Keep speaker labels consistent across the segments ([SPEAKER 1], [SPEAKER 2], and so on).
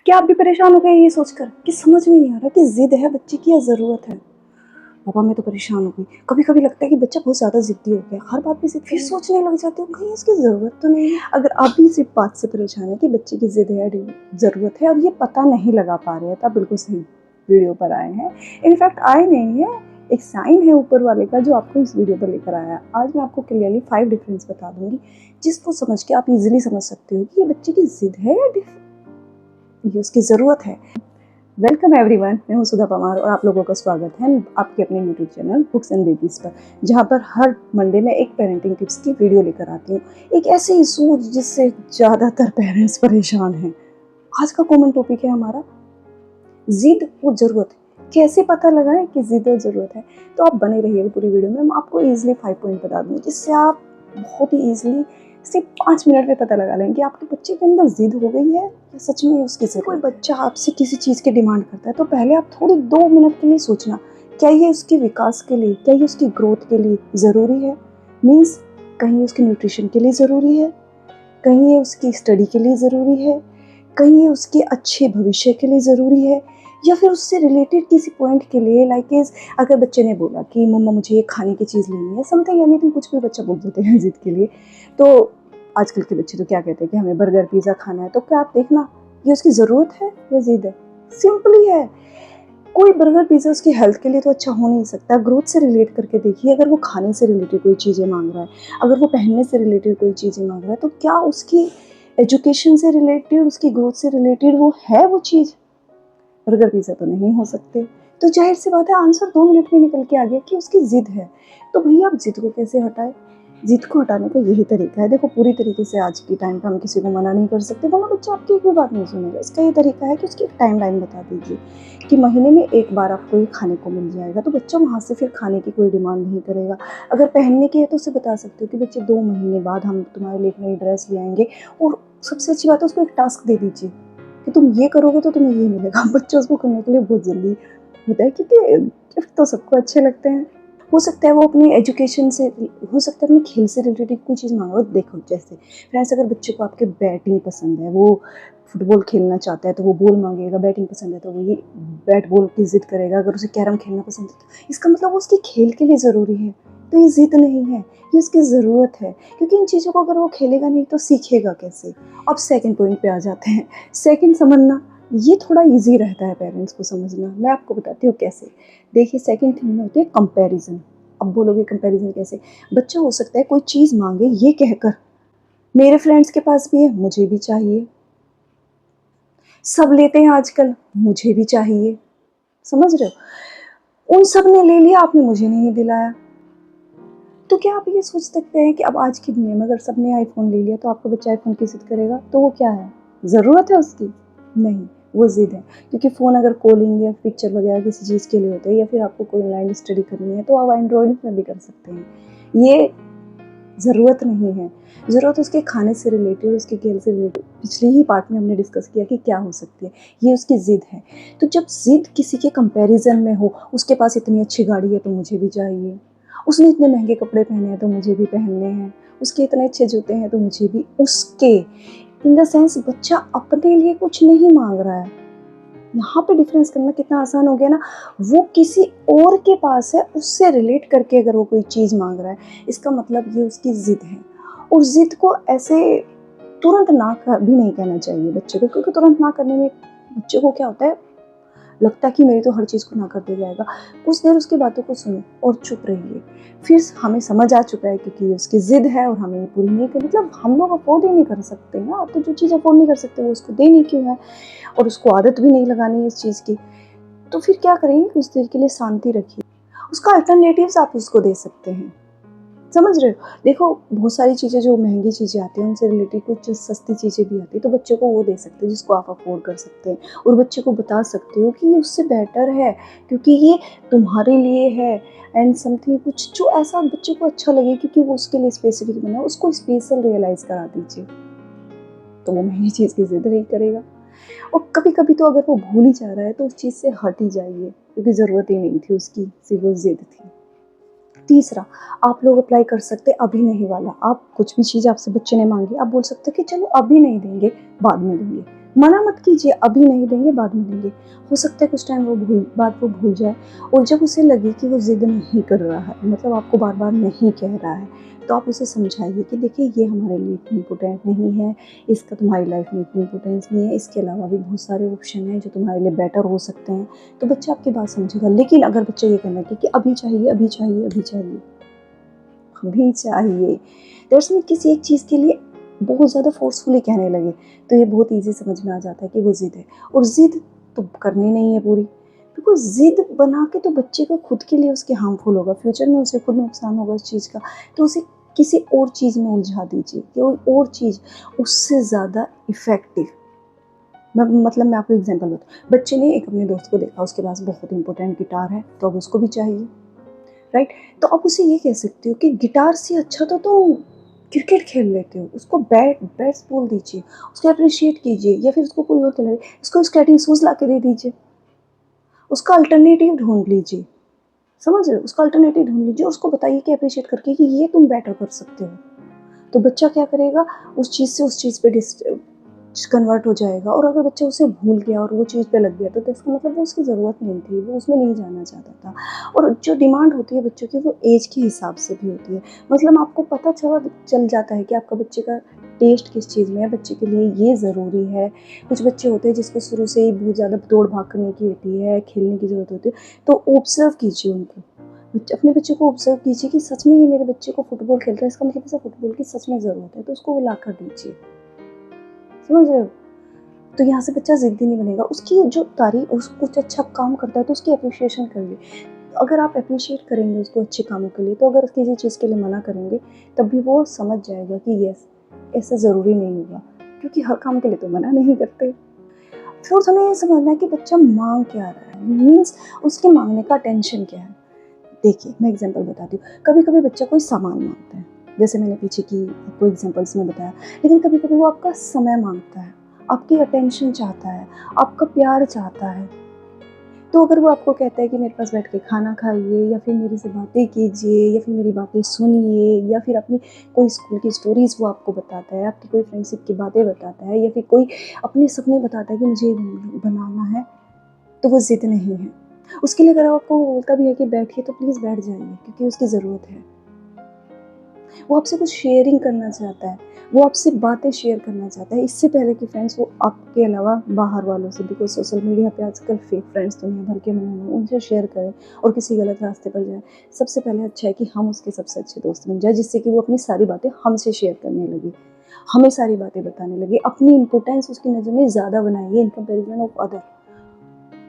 [SPEAKER 1] क्या आप भी परेशान हो गए ये सोचकर कि समझ में नहीं आ रहा कि जिद है बच्चे की या ज़रूरत है? पापा मैं तो परेशान हो गई। कभी-कभी लगता है कि बच्चा बहुत ज़्यादा ज़िद्दी हो गया, हर बात पे ज़िद फिर सोचने लग जाती हूँ कहीं इसकी ज़रूरत तो नहीं है। अगर आप भी इसी बात से परेशान हैं कि बच्चे की ज़िद है, ज़रूरत है और ये पता नहीं लगा पा रहे हैं, तो आप बिल्कुल सही वीडियो पर आए हैं। इनफैक्ट आए नहीं हैं, एक साइन है ऊपर वाले का जो आपको इस वीडियो पर लेकर आया है। आज मैं आपको क्लियरली 5 डिफरेंस बता दूँगी, जिसको समझ के आप ईज़िली समझ सकते हो कि ये बच्चे की ज़िद है या ये उसकी ज़रूरत है। वेलकम एवरीवन, मैं हूं सुधा पवार और आप लोगों का स्वागत है आपके अपने YouTube channel books and babies पर, जहां पर हर मंडे में एक पेरेंटिंग टिप्स की वीडियो लेकर आती हूं। एक ऐसे इशू जिससे ज़्यादातर पेरेंट्स परेशान हैं। आज का कॉमन टॉपिक है हमारा जिद और ज़रूरत। कैसे पता लगाएं कि जिद और ज़रूरत है? तो आप बने रहिएगा पूरी वीडियो में। मैं आपको ईजिली 5 पॉइंट बता दूँगी जिससे आप बहुत ही ईजिली सिर्फ 5 मिनट में पता लगा लेंगे कि आपके बच्चे के अंदर जिद हो गई है या सच में उसकी ज़रूरत। कोई बच्चा आपसे किसी चीज़ की डिमांड करता है तो पहले आप थोड़ी 2 मिनट के लिए सोचना, क्या ये उसके विकास के लिए, क्या ये उसकी ग्रोथ के लिए ज़रूरी है? मीन्स कहीं उसके न्यूट्रिशन के लिए ज़रूरी है, कहीं ये उसकी स्टडी के लिए ज़रूरी है, कहीं ये उसके अच्छे भविष्य के लिए ज़रूरी है, या फिर उससे रिलेटेड किसी पॉइंट के लिए। लाइक इज़ अगर बच्चे ने बोला कि मम्मा मुझे ये खाने की चीज़ लेनी है, समथिंग एनीथिंग, कुछ भी बच्चा बोल देते हैं ज़िद के लिए। तो आजकल के बच्चे तो क्या कहते हैं कि हमें बर्गर पिज़्ज़ा खाना है, तो क्या आप देखना ये उसकी ज़रूरत है या ज़िद है? सिंपली है। कोई बर्गर पिज़्ज़ा उसकी हेल्थ के लिए तो अच्छा हो नहीं सकता। ग्रोथ से रिलेट करके देखिए, अगर वो खाने से रिलेटेड कोई चीज़ें मांग रहा है, अगर वो पहनने से रिलेटेड कोई चीज़ें मांग रहा है, तो क्या उसकी एजुकेशन से रिलेटेड, उसकी ग्रोथ से रिलेटेड वो है वो चीज़? बर्गर पिज़्ज़ा तो नहीं हो सकते। तो जाहिर सी बात है आंसर 2 मिनट में निकल के आ गया कि उसकी ज़िद है। तो भैया आप ज़िद को कैसे हटाएँ? ज़िद को हटाने का यही तरीका है। देखो पूरी तरीके से आज के टाइम पे हम किसी को मना नहीं कर सकते, वरना बच्चा आपकी एक भी बात नहीं सुनेगा। इसका ये तरीका है कि उसकी एक टाइमलाइन बता दीजिए कि महीने में 1 बार आपको ये खाने को मिल जाएगा, तो बच्चा वहाँ से फिर खाने की कोई डिमांड नहीं करेगा। अगर पहनने की है तो उसे बता सकते हो कि बच्चे 2 महीने बाद हम तुम्हारे लिए एक नई ड्रेस ले आएँगे, और सबसे अच्छी बात है उसको एक टास्क दे दीजिए कि तुम ये करोगे तो तुम्हें ये मिलेगा। बच्चा उसको करने के लिए बहुत जल्दी होता है, क्योंकि गिफ्ट तो सबको अच्छे लगते हैं। हो सकता है वो अपनी एजुकेशन से, हो सकता है अपने खेल से रिलेटेड कोई चीज़ मांगो। देखो जैसे फ्रेंड्स, अगर बच्चे को आपके बैटिंग पसंद है, वो फुटबॉल खेलना चाहता है तो वो बॉल मांगेगा, बैटिंग पसंद है तो वो ये बैट बॉल की ज़िद करेगा। अगर उसे कैरम खेलना पसंद है तो इसका मतलब वो उसके खेल के लिए ज़रूरी है। तो ये ज़िद नहीं है, ये उसकी ज़रूरत है, क्योंकि इन चीज़ों को अगर वो खेलेगा नहीं तो सीखेगा कैसे? अब सेकंड पॉइंट पे आ जाते हैं। सेकंड समझना, ये थोड़ा ईज़ी रहता है पेरेंट्स को समझना। मैं आपको बताती हूँ कैसे। देखिए सेकंड थिंग में होती है कंपैरिज़न। अब बोलोगे कंपैरिज़न कैसे? बच्चा हो सकता है कोई चीज़ माँगे ये कहकर, मेरे फ्रेंड्स के पास भी है, मुझे भी चाहिए। सब लेते हैं आजकल, मुझे भी चाहिए। समझ रहे हो? उन सब ने ले लिया, आपने मुझे नहीं दिलाया। तो क्या आप ये सोच सकते हैं कि अब आज की दुनिया में अगर सबने आईफ़ोन ले लिया तो आपका बच्चा आईफ़ोन की ज़िद करेगा? तो वो क्या है? ज़रूरत है उसकी? नहीं, वो ज़िद है। क्योंकि फ़ोन अगर कॉलिंग या पिक्चर वगैरह किसी चीज़ के लिए होता है, या फिर आपको कोई ऑनलाइन स्टडी करनी है तो आप एंड्रॉइड में भी कर सकते हैं। ये ज़रूरत नहीं है। ज़रूरत उसके खाने से रिलेटेड, उसके खेल से रिलेटेड पिछले ही पार्ट में हमने डिस्कस किया कि क्या हो सकती है। ये उसकी ज़िद है। तो जब ज़िद किसी के कंपैरिज़न में हो, उसके पास इतनी अच्छी गाड़ी है तो मुझे भी चाहिए, उसने इतने महंगे कपड़े पहने हैं तो मुझे भी पहनने हैं, उसके इतने अच्छे जूते हैं तो मुझे भी, उसके इन द सेंस बच्चा अपने लिए कुछ नहीं मांग रहा है। यहाँ पे डिफरेंस करना कितना आसान हो गया ना। वो किसी और के पास है, उससे रिलेट करके अगर वो कोई चीज़ मांग रहा है, इसका मतलब ये उसकी ज़िद है। और ज़िद को ऐसे तुरंत ना भी नहीं कहना चाहिए बच्चे को, क्योंकि तुरंत ना करने में बच्चे को क्या होता है, लगता है कि मेरी तो हर चीज़ को ना कर दिया जाएगा। कुछ देर उसकी बातों को सुनो और चुप रहिए। फिर हमें समझ आ चुका है क्योंकि ये उसकी ज़िद है और हमें ये पूरी नहीं करनी, मतलब हम लोग अफोर्ड ही नहीं कर सकते ना। तो जो चीज़ अफोर्ड नहीं कर सकते वो उसको देनी क्यों है, और उसको आदत भी नहीं लगानी है इस चीज़ की। तो फिर क्या करेंगे, कुछ देर के लिए शांति रखिए। उसका अल्टरनेटिव्स आप उसको दे सकते हैं। समझ रहे हो? देखो बहुत सारी चीज़ें जो महँगी चीज़ें आती हैं उनसे रिलेटेड कुछ सस्ती चीज़ें भी आती हैं, तो बच्चों को वो दे सकते हैं जिसको आप अफ़ोर्ड कर सकते हैं, और बच्चे को बता सकते हो कि ये उससे बेटर है क्योंकि ये तुम्हारे लिए है, एंड समथिंग कुछ जो ऐसा बच्चे को अच्छा लगे क्योंकि वो उसके लिए स्पेसिफिक बना है, उसको स्पेशल रियलाइज़ करा दीजिए। तो वो महँगी चीज़ की ज़िद नहीं करेगा। और कभी-कभी तो अगर वो भूल ही जा रहा है तो उस चीज़ से हट ही जाइए, क्योंकि ज़रूरत ही नहीं थी उसकी, सिर्फ़ वो ज़िद थी। तीसरा, आप लोग अप्लाई कर सकते हैं अभी नहीं वाला। आप कुछ भी चीज़ आपसे बच्चे ने माँगी, आप बोल सकते हो कि चलो अभी नहीं देंगे, बाद में देंगे। मना मत कीजिए, अभी नहीं देंगे, बाद में देंगे। हो सकता है कुछ टाइम वो भूल जाए, और जब उसे लगे कि वो ज़िद नहीं कर रहा है, मतलब आपको बार बार नहीं कह रहा है, तो आप उसे समझाइए कि देखिए ये हमारे लिए इतनी इम्पोर्टेंट नहीं है, इसका तुम्हारी लाइफ में इतनी इम्पोर्टेंस नहीं है, इसके अलावा भी बहुत सारे ऑप्शन हैं जो तुम्हारे लिए बेटर हो सकते हैं। तो बच्चा आपकी बात समझेगा। लेकिन अगर बच्चा ये कहने लगे कि अभी चाहिए, अभी चाहिए, अभी चाहिए, अभी चाहिए, दैट्स मीन किसी एक चीज़ के लिए बहुत ज़्यादा फोर्सफुली कहने लगे, तो ये बहुत ईजी समझ में आ जाता है कि वो ज़िद है। और ज़िद तो करनी नहीं है पूरी, बिकॉज ज़िद बना के तो बच्चे को खुद के लिए उसके हार्मफुल होगा, फ्यूचर में उसे खुद नुकसान होगा उस चीज़ का। तो उसे किसी और चीज़ में उलझा दीजिए, कोई और चीज़ उससे ज़्यादा इफ़ेक्टिव। मैं आपको एग्जांपल बताऊँ, बच्चे ने एक अपने दोस्त को देखा, उसके पास बहुत इंपॉर्टेंट गिटार है, तो अब उसको भी चाहिए, राइट? तो आप उसे ये कह सकते हो कि गिटार से अच्छा तो तुम क्रिकेट खेल लेते हो, उसको बैट्स बोल दीजिए, उसको अप्रिशिएट कीजिए, या फिर उसको कोई और खिलाइए, उसको स्केटिंग शूज़ ला के दे दीजिए, उसका अल्टरनेटिव ढूंढ लीजिए। समझ रहे हो? उसका अल्टरनेटिव ढूंढ लीजिए, उसको बताइए कि अप्रिशिएट करके कि ये तुम बेटर कर सकते हो। तो बच्चा क्या करेगा, उस चीज़ से उस चीज़ पे कन्वर्ट हो जाएगा। और अगर बच्चा उसे भूल गया और वो चीज़ पे लग गया, तो इसका मतलब वो उसकी ज़रूरत नहीं थी, वो उसमें नहीं जाना चाहता था। और जो डिमांड होती है बच्चों की, वो एज के हिसाब से भी होती है। मतलब आपको पता चल जाता है कि आपका बच्चे का टेस्ट किस चीज़ में है, बच्चे के लिए ये ज़रूरी है। कुछ बच्चे होते हैं जिसको शुरू से ही बहुत ज़्यादा दौड़ भाग करने की होती है, खेलने की ज़रूरत होती है, तो ऑब्जर्व कीजिए उनको। अपने बच्चे को ऑब्जर्व कीजिए कि सच में ये मेरे बच्चे को फुटबॉल खेलता है, इसका मतलब इसे फुटबॉल की सच में ज़रूरत है, तो उसको वो ला कर दीजिए। समझ रहे हो? तो यहाँ से बच्चा ज़िद्दी नहीं बनेगा। उसकी जो तारीफ़, उस कुछ अच्छा काम करता है तो उसकी एप्रिशिएशन करिए। अगर आप एप्रिशिएट करेंगे उसको अच्छे कामों के लिए, तो अगर किसी चीज़ के लिए मना करेंगे, तब भी वो समझ जाएगा कि यस, ऐसा ज़रूरी नहीं होगा, क्योंकि हर काम के लिए तो मना नहीं करते। फिर हमें ये समझना है कि बच्चा माँग क्या रहा है, मीन्स उसके माँगने का टेंशन क्या है। देखिए, मैं एग्ज़ाम्पल बताती हूँ। कभी-कभी बच्चा कोई सामान माँगता है, जैसे मैंने पीछे की आपको एग्ज़ाम्पल्स में बताया। लेकिन कभी-कभी वो आपका समय माँगता है, आपकी अटेंशन चाहता है, आपका प्यार चाहता है। तो अगर वो आपको कहता है कि मेरे पास बैठ के खाना खाइए, या फिर मेरे से बातें कीजिए, या फिर मेरी बातें सुनिए, या फिर अपनी कोई स्कूल की स्टोरीज़ वो आपको बताता है, आपकी कोई फ्रेंडशिप की बातें बताता है, या फिर कोई अपने सपने बताता है कि मुझे ये बनाना है, तो वो ज़िद नहीं है। उसके लिए अगर आपको वो बोलता भी है कि बैठिए, तो प्लीज़ बैठ जाइए, क्योंकि उसकी ज़रूरत है। वो आपसे कुछ शेयरिंग करना चाहता है, वो आपसे बातें शेयर करना चाहता है। इससे पहले कि फ्रेंड्स वो आपके अलावा बाहर वालों से, बिकॉज़ सोशल मीडिया पे आजकल फेक फ्रेंड्स दुनिया भर के बने हुए हैं, उनसे शेयर करें और किसी गलत रास्ते पर जाए, सबसे पहले अच्छा है कि हम उसके सबसे अच्छे दोस्त बन जाएँ, जिससे कि वो अपनी सारी बातें हमसे शेयर करने लगे, हमें सारी बातें बताने लगे, अपनी इम्पोर्टेंस उसकी नज़र में ज़्यादा बनाइए इन कंपैरिज़न ऑफ अदर।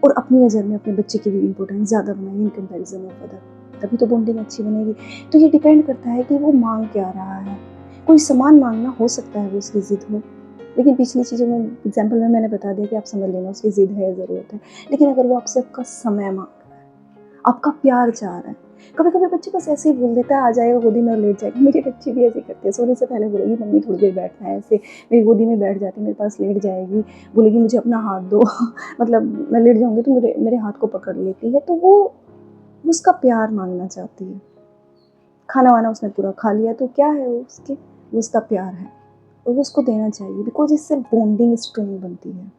[SPEAKER 1] और अपनी नज़र में अपने बच्चे की भी इम्पोर्टेंस ज़्यादा बनाइए इन कंपैरिज़न ऑफ अदर, तभी तो बॉन्डिंग अच्छी बनेगी। तो ये डिपेंड करता है कि वो माँग क्या रहा है। कोई सामान माँगना हो सकता है वो उसकी ज़िद हो, लेकिन पिछली चीज़ों में एग्ज़ाम्पल में मैंने बता दिया कि आप समझ लेना उसकी ज़िद है या ज़रूरत है। लेकिन अगर वो आपसे आपका समय माँग रहा है, आपका प्यार चाह रहा है, कभी-कभी बच्चे बस ऐसे ही बोल देता है, आ जाएगा गोदी में और लेट जाएगा। मेरे बच्चे भी ऐसे करते हैं, सोने से पहले बोलेगी मम्मी थोड़ी देर बैठना है, ऐसे मेरी गोदी में बैठ जाती है, मेरे पास लेट जाएगी, बोलेगी मुझे अपना हाथ दो मतलब मैं लेट जाऊँगी तो मेरे हाथ को पकड़ लेती है, तो वो उसका प्यार माँगना चाहती है। खाना-वाना उसने पूरा खा लिया, तो क्या है वो उसका प्यार है, और वो उसको देना चाहिए, बिकॉज़ इससे बॉन्डिंग स्ट्रॉन्ग बनती है।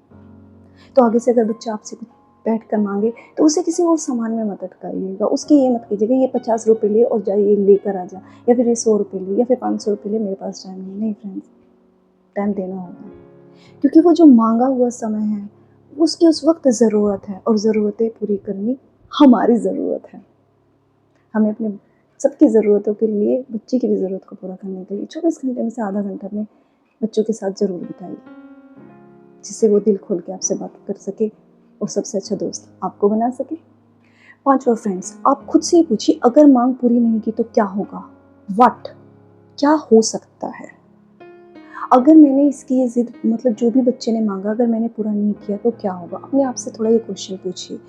[SPEAKER 1] तो आगे से अगर बच्चा आपसे कुछ बैठ कर माँगे, तो उसे किसी और सामान में मत अटकाइएगा। उसकी ये मत कीजिएगा ये ₹50 ले और जा ये लेकर आ जा, या फिर ये ₹100 ले, या फिर ₹500 ले, मेरे पास टाइम नहीं फ्रेंड्स, टाइम देना होगा। क्योंकि वो जो माँगा हुआ समय है, उसकी उस वक़्त ज़रूरत है, और ज़रूरतें पूरी करनी हमारी ज़रूरत है। हमें अपने सबकी ज़रूरतों के लिए, बच्चे की भी ज़रूरत को पूरा करने के लिए 24 घंटे में से आधा घंटा अपने बच्चों के साथ ज़रूर बिताइए, जिससे वो दिल खोल के आपसे बात कर सके और सबसे अच्छा दोस्त आपको बना सके। पाँचवा फ्रेंड्स, आप खुद से ही पूछिए अगर माँग पूरी नहीं की तो क्या होगा? व्हाट? क्या हो सकता है? अगर मैंने इसकी ये ज़िद, मतलब जो भी बच्चे ने माँगा, अगर मैंने पूरा नहीं किया तो क्या होगा? अपने आप से थोड़ा ये क्वेश्चन पूछिए।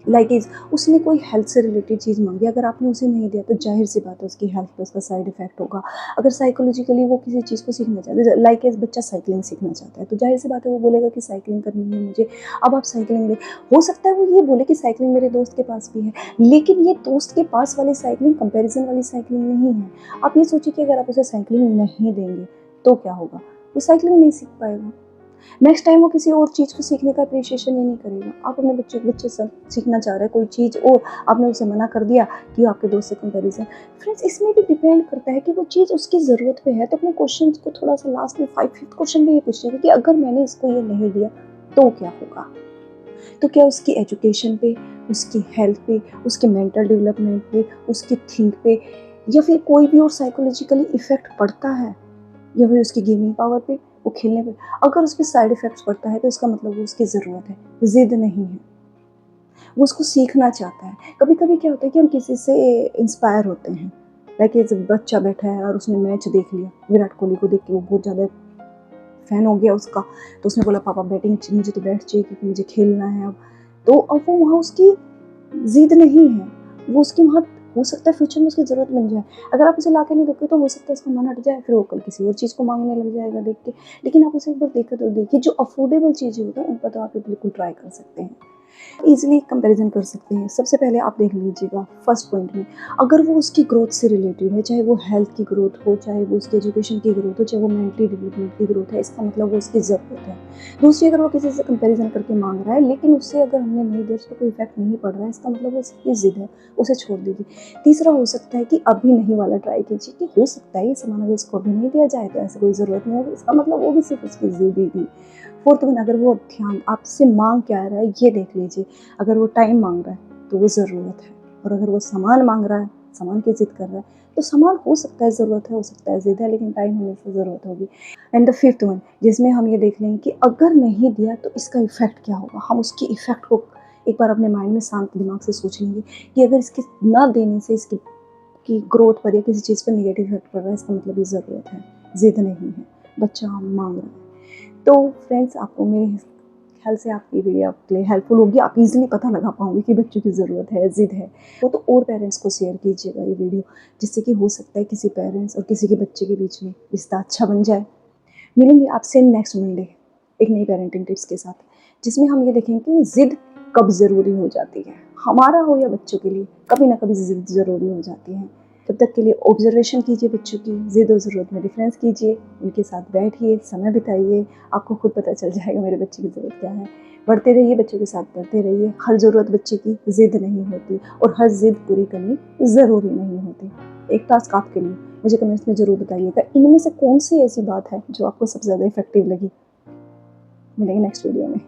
[SPEAKER 1] लाइक इज़ उसने कोई हेल्थ से रिलेटेड चीज़ माँगी, अगर आपने उसे नहीं दिया तो ज़ाहिर-सी बात है उसकी हेल्थ पे उसका साइड इफ़ेक्ट होगा। अगर साइकोलॉजिकली वो किसी चीज़ को सीखना चाहता है, लाइक इज़ बच्चा साइक्लिंग सीखना चाहता है, तो ज़ाहिर-सी बात है वो बोलेगा कि साइक्लिंग करनी है मुझे। अब आप साइक्लिंग ले, हो सकता है वो ये बोले कि साइक्लिंग मेरे दोस्त के पास भी है, लेकिन ये दोस्त के पास वाली साइक्लिंग कंपैरिज़न वाली साइक्लिंग नहीं है। आप ये सोचिए कि अगर आप उसे साइक्लिंग नहीं देंगे, तो क्या होगा? वो साइक्लिंग नहीं सीख पाएगा। नेक्स्ट टाइम वो किसी और चीज़ को सीखने का अप्रिशिएशन ही नहीं करेगा। आप अपने बच्चे से सीखना चाह रहे हैं कोई चीज़ और आपने उसे मना कर दिया कि आपके दोस्त से कंपैरिजन। फ्रेंड्स, इसमें भी डिपेंड करता है कि वो चीज़ उसकी ज़रूरत पे है। तो अपने क्वेश्चन को थोड़ा सा लास्ट में 5th क्वेश्चन भी ये पूछिएगा कि अगर मैंने इसको ये नहीं दिया तो क्या होगा। तो क्या उसकी एजुकेशन पे, उसकी हेल्थ पे, उसके मेंटल डेवलपमेंट पे, उसकी थिंक पे या फिर कोई भी और साइकोलॉजिकली इफेक्ट पड़ता है, या फिर उसकी गेमिंग पावर पे, वो खेलने पे अगर उस पर साइड इफेक्ट्स पड़ता है तो इसका मतलब वो उसकी ज़रूरत है, ज़िद नहीं है। वो उसको सीखना चाहता है। कभी कभी क्या होता है कि हम किसी से इंस्पायर होते हैं, लाइक जब बच्चा बैठा है और उसने मैच देख लिया, विराट कोहली को देख के वो बहुत ज़्यादा फैन हो गया उसका, तो उसने बोला पापा बैटिंग मुझे तो बैट चाहिए क्योंकि मुझे खेलना है अब। तो अब वो वहाँ उसकी ज़िद नहीं है, वो उसकी वहाँ हो सकता है फ्यूचर में उसकी ज़रूरत बन जाए। अगर आप उसे ला के नहीं दोगे तो हो सकता है उसका मन हट जाए, फिर वो कल किसी और चीज़ को मांगने लग जाएगा देख के। लेकिन आप उसे एक बार देखकर तो देखिए, जो अफोर्डेबल चीज़ें होती हैं उन पर तो आप बिल्कुल ट्राई कर सकते हैं, ईजिली कंपैरिजन कर सकते हैं। सबसे पहले आप देख लीजिएगा फर्स्ट पॉइंट में, अगर वो उसकी ग्रोथ से रिलेटेड है, चाहे वो हेल्थ की ग्रोथ हो, चाहे वो उसकी एजुकेशन की ग्रोथ हो, चाहे वो मेंटली डेवलपमेंट की ग्रोथ है, इसका मतलब वो उसकी ज़रूरत है। दूसरी, अगर वो किसी से कंपैरिजन करके मांग रहा है लेकिन उससे अगर हमने नहीं दिया, उस पर कोई इफेक्ट नहीं पड़ रहा है, इसका मतलब वो उसकी ज़िद है, उसे छोड़ दीजिए। तीसरा हो सकता है कि अभी नहीं वाला ट्राई कीजिए, कि हो सकता है ये सामान अगर इसको अभी नहीं दिया जाए तो ऐसा कोई ज़रूरत नहीं होगी, इसका मतलब वो भी सिर्फ उसकी ज़िद ही थी। फोर्थ वन, अगर वो ध्यान आपसे मांग क्या रहा है ये देख लीजिए। अगर वो टाइम मांग रहा है तो वो ज़रूरत है, और अगर वो सामान मांग रहा है, सामान की ज़िद कर रहा है, तो सामान हो सकता है ज़रूरत है, हो सकता है ज़िद है, लेकिन टाइम हमेशा ज़रूरत होगी। एंड द फिफ्थ वन, जिसमें हम ये देख लेंगे कि अगर नहीं दिया तो इसका इफ़ेक्ट क्या होगा। हम उसकी इफ़ेक्ट को एक बार अपने माइंड में शांत दिमाग से सोच लेंगे कि अगर इसके ना देने से इसकी की ग्रोथ पर या किसी चीज़ पर नेगेटिव इफेक्ट पड़ रहा है, इसका मतलब ये ज़रूरत है, ज़िद नहीं है, बच्चा मांग रहा है। तो फ्रेंड्स, आपको मेरे ख्याल से आपकी वीडियो आपके लिए हेल्पफुल होगी। आप इजीली पता लगा पाओगे कि बच्चों की ज़रूरत है, ज़िद है। वो तो और पेरेंट्स को शेयर कीजिएगा ये वीडियो, जिससे कि हो सकता है किसी पेरेंट्स और किसी के बच्चे के बीच में रिश्ता अच्छा बन जाए। मिलेंगे आपसे नेक्स्ट मंडे एक नई पेरेंटिंग टिप्स के साथ, जिसमें हम ये देखेंगे कि ज़िद कब ज़रूरी हो जाती है, हमारा हो या बच्चों के लिए, कभी ना कभी ज़िद ज़रूरी हो जाती है। तब तक के लिए ऑब्जर्वेशन कीजिए बच्चों की, ज़िद और ज़रूरत में डिफरेंस कीजिए, उनके साथ बैठिए, समय बिताइए, आपको खुद पता चल जाएगा मेरे बच्चे की ज़रूरत क्या है। बढ़ते रहिए, बच्चों के साथ बढ़ते रहिए। हर ज़रूरत बच्चे की ज़िद नहीं होती और हर ज़िद पूरी करनी ज़रूरी नहीं होती। एक टास्क आपके लिए, मुझे कमेंट्स में ज़रूर बताइएगा इनमें से कौन सी ऐसी बात है जो आपको सबसे ज़्यादा इफेक्टिव लगी। मिलेंगे नेक्स्ट वीडियो में।